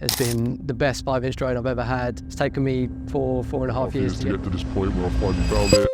has been the best 5-inch drone I've ever had. It's taken me 4.5 years to get to this point where I finally found it.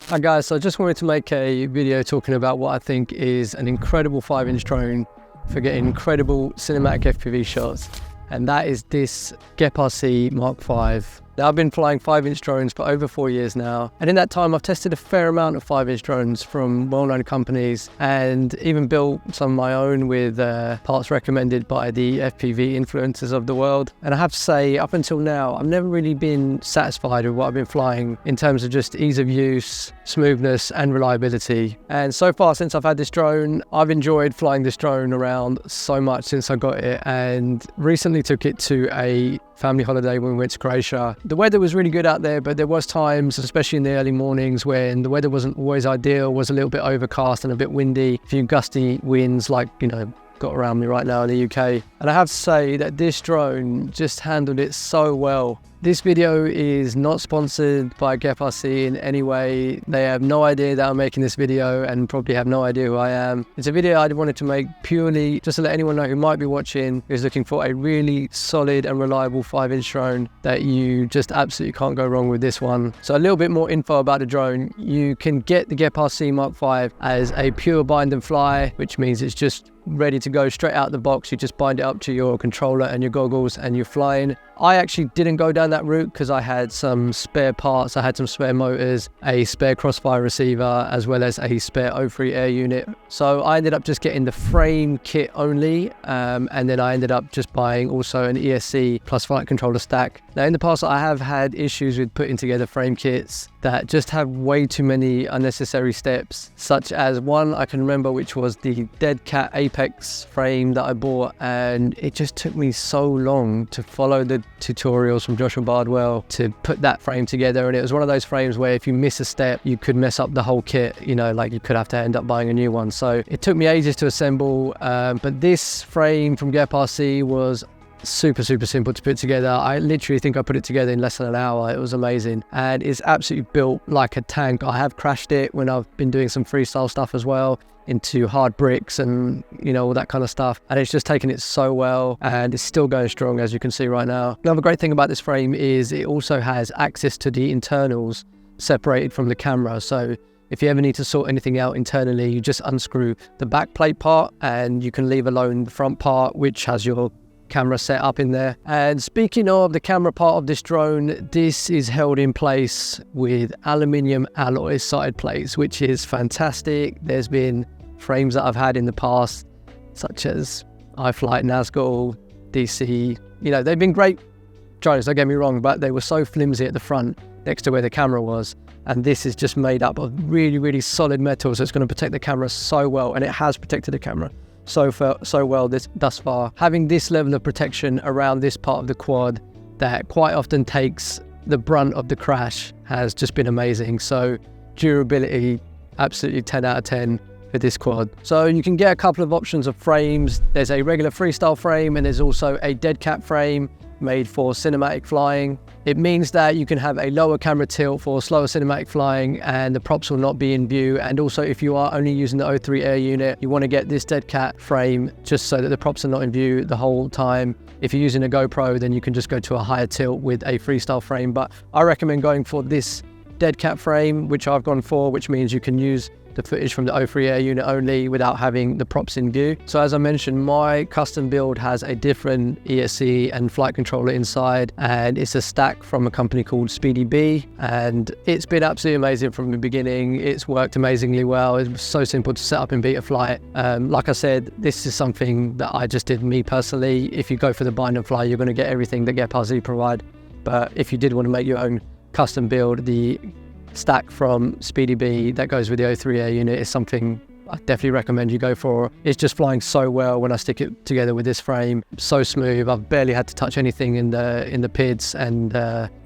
Hi guys, so I just wanted to make a video talking about what I think is an incredible 5-inch drone for getting incredible cinematic FPV shots, and that is this Geprc Mark V. Now, I've been flying 5-inch drones for over 4 years now, and in that time I've tested a fair amount of 5-inch drones from well-known companies and even built some of my own with parts recommended by the FPV influencers of the world. And I have to say, up until now, I've never really been satisfied with what I've been flying in terms of just ease of use, smoothness and reliability. And so far since I've had this drone, I've enjoyed flying this drone around so much since I got it, and recently took it to a family holiday when we went to Croatia. The weather was really good out there, but there was times, especially in the early mornings, when the weather wasn't always ideal, was a little bit overcast and a bit windy, a few gusty winds like, you know, got around me right now in the UK. And I have to say that this drone just handled it so well. This video is not sponsored by Geprc in any way. They have no idea that I'm making this video and probably have no idea who I am. It's a video I wanted to make purely just to let anyone know who might be watching who's looking for a really solid and reliable 5-inch drone that you just absolutely can't go wrong with this one. So a little bit more info about the drone. You can get the Geprc Mark V as a pure bind and fly, which means it's just ready to go straight out the box. You just bind it up to your controller and your goggles and you're flying. I actually didn't go down that route because I had some spare parts. I had some spare motors, a spare crossfire receiver, as well as a spare O3 air unit. So I ended up just getting the frame kit only, and then I ended up just buying also an ESC plus flight controller stack. Now, in the past, I have had issues with putting together frame kits that just have way too many unnecessary steps, such as one I can remember, which was the Dead Cat Apex frame that I bought, and it just took me so long to follow the tutorials from Joshua Bardwell to put that frame together. And it was one of those frames where if you miss a step, you could mess up the whole kit, you know, like you could have to end up buying a new one. So it took me ages to assemble, but this frame from Geprc was super simple to put together. I literally think I put it together in less than an hour. It was amazing, and it's absolutely built like a tank. I have crashed it when I've been doing some freestyle stuff as well, into hard bricks and, you know, all that kind of stuff, and it's just taken it so well, and it's still going strong, as you can see right now. Another great thing about this frame is it also has access to the internals separated from the camera. So if you ever need to sort anything out internally, you just unscrew the back plate part and you can leave alone the front part, which has your camera set up in there. And speaking of the camera part of this drone, this is held in place with aluminium alloy side plates, which is fantastic. There's been frames that I've had in the past, such as iFlight, Nazgul, DC, you know, they've been great drones, don't get me wrong, but they were so flimsy at the front next to where the camera was. And this is just made up of really solid metal, so it's going to protect the camera so well, and it has protected the camera so well thus far. Having this level of protection around this part of the quad that quite often takes the brunt of the crash has just been amazing. So durability, absolutely 10 out of 10. for this quad. So you can get a couple of options of frames. There's a regular freestyle frame and there's also a dead cat frame made for cinematic flying. It means that you can have a lower camera tilt for slower cinematic flying and the props will not be in view. And also if you are only using the O3 air unit, you want to get this dead cat frame just so that the props are not in view the whole time. If you're using a GoPro, then you can just go to a higher tilt with a freestyle frame. But I recommend going for this dead cat frame, which I've gone for, which means you can use the footage from the O3 air unit only without having the props in view. So as I mentioned, my custom build has a different ESC and flight controller inside, and it's a stack from a company called Speedy B, and it's been absolutely amazing from the beginning. It's worked amazingly well. It's so simple to set up in Betaflight. Like I said, this is something that I just did me personally. If you go for the bind and fly, you're going to get everything that Geprc provide. But if you did want to make your own custom build, the stack from Speedy B that goes with the O3 air unit is something I definitely recommend you go for. It's just flying so well when I stick it together with this frame. So smooth. I've barely had to touch anything in the PIDs, and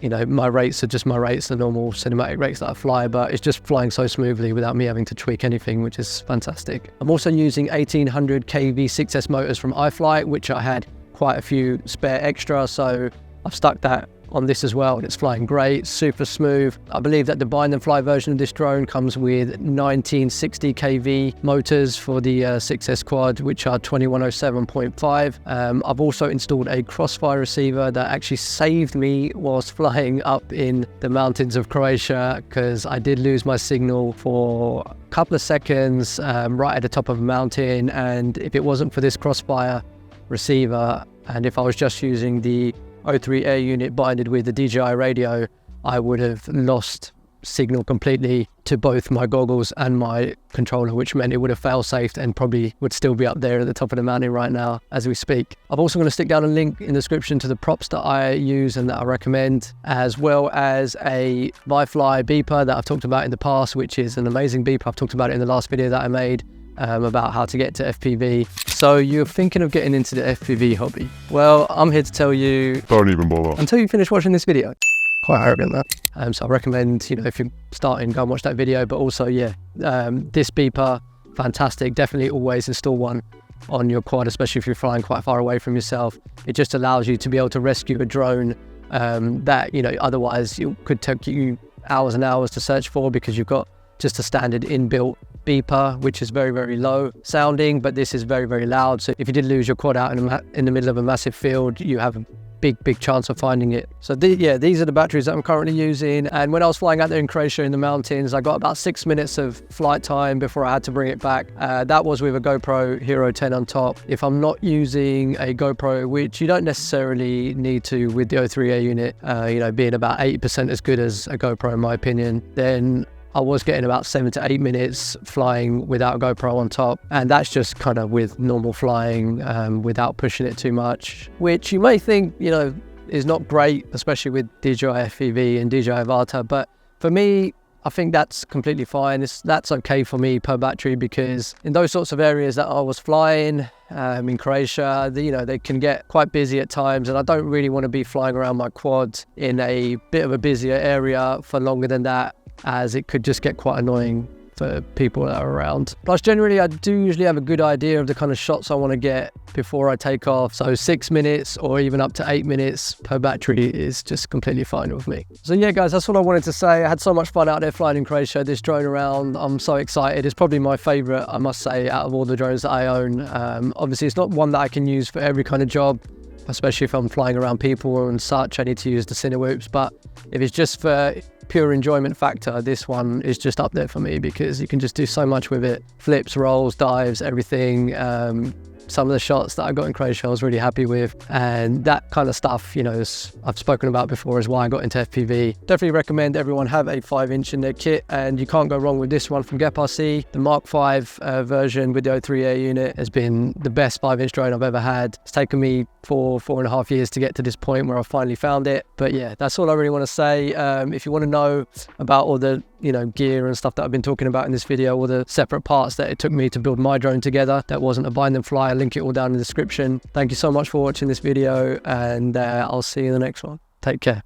you know, my rates are just my rates, the normal cinematic rates that I fly, but it's just flying so smoothly without me having to tweak anything, which is fantastic. I'm also using 1800 kV 6S motors from iFlight, which I had quite a few spare extra, so I've stuck that on this as well, and it's flying great, super smooth. I believe that the bind and fly version of this drone comes with 1960 kV motors for the 6S quad, which are 2107.5. I've also installed a crossfire receiver that actually saved me whilst flying up in the mountains of Croatia, because I did lose my signal for a couple of seconds right at the top of a mountain, and if it wasn't for this crossfire receiver, and if I was just using the O3 air unit binded with the DJI radio, I would have lost signal completely to both my goggles and my controller, which meant it would have fail-safed and probably would still be up there at the top of the mountain right now as we speak. I'm also going to stick down a link in the description to the props that I use and that I recommend, as well as a Vifly beeper that I've talked about in the past, which is an amazing beeper. I've talked about it in the last video that I made about how to get to FPV. So you're thinking of getting into the FPV hobby. Well, I'm here to tell you, Don't even bother until you finish watching this video. Quite arrogant that. So I recommend, you know, if you're starting, go and watch that video. But also, yeah, this beeper, fantastic. Definitely always install one on your quad, especially if you're flying quite far away from yourself. It just allows you to be able to rescue a drone that, you know, otherwise it could take you hours and hours to search for, because you've got just a standard inbuilt beeper, which is very, very low sounding, but this is very, very loud. So if you did lose your quad out in the middle of a massive field, you have a big chance of finding it. So yeah, these are the batteries that I'm currently using. And when I was flying out there in Croatia in the mountains, I got about 6 minutes of flight time before I had to bring it back. That was with a GoPro Hero 10 on top. If I'm not using a GoPro, which you don't necessarily need to with the O3 air unit, you know, being about 80% as good as a GoPro in my opinion, then I was getting about 7 to 8 minutes flying without a GoPro on top, and that's just kind of with normal flying without pushing it too much, which you may think, you know, is not great, especially with DJI FPV and DJI Avata. But for me, I think that's completely fine. That's okay for me per battery, because in those sorts of areas that I was flying in Croatia, you know, they can get quite busy at times, and I don't really want to be flying around my quad in a bit of a busier area for longer than that, as it could just get quite annoying for people that are around. Plus, generally, I do usually have a good idea of the kind of shots I want to get before I take off. So 6 minutes or even up to 8 minutes per battery is just completely fine with me. So yeah, guys, that's what I wanted to say. I had so much fun out there flying in Croatia, this drone around. I'm so excited. It's probably my favorite, I must say, out of all the drones that I own. Obviously, it's not one that I can use for every kind of job, especially if I'm flying around people and such. I need to use the Cinewhoops, but if it's just for pure enjoyment factor, this one is just up there for me, because you can just do so much with it. Flips, rolls, dives, everything. Some of the shots that I got in Croatia I was really happy with, and that kind of stuff, you know, I've spoken about before, is why I got into FPV. Definitely recommend everyone have a 5-inch in their kit, and you can't go wrong with this one from Geprc. The Mark 5 version with the O3 air unit has been the best 5-inch drone I've ever had. It's taken me 4.5 years to get to this point where I finally found it. But yeah, that's all I really want to say. If you want to know about all the, you know, gear and stuff that I've been talking about in this video, all the separate parts that it took me to build my drone together, that wasn't a bind and fly, I'll link it all down in the description. Thank you so much for watching this video, and I'll see you in the next one. Take care.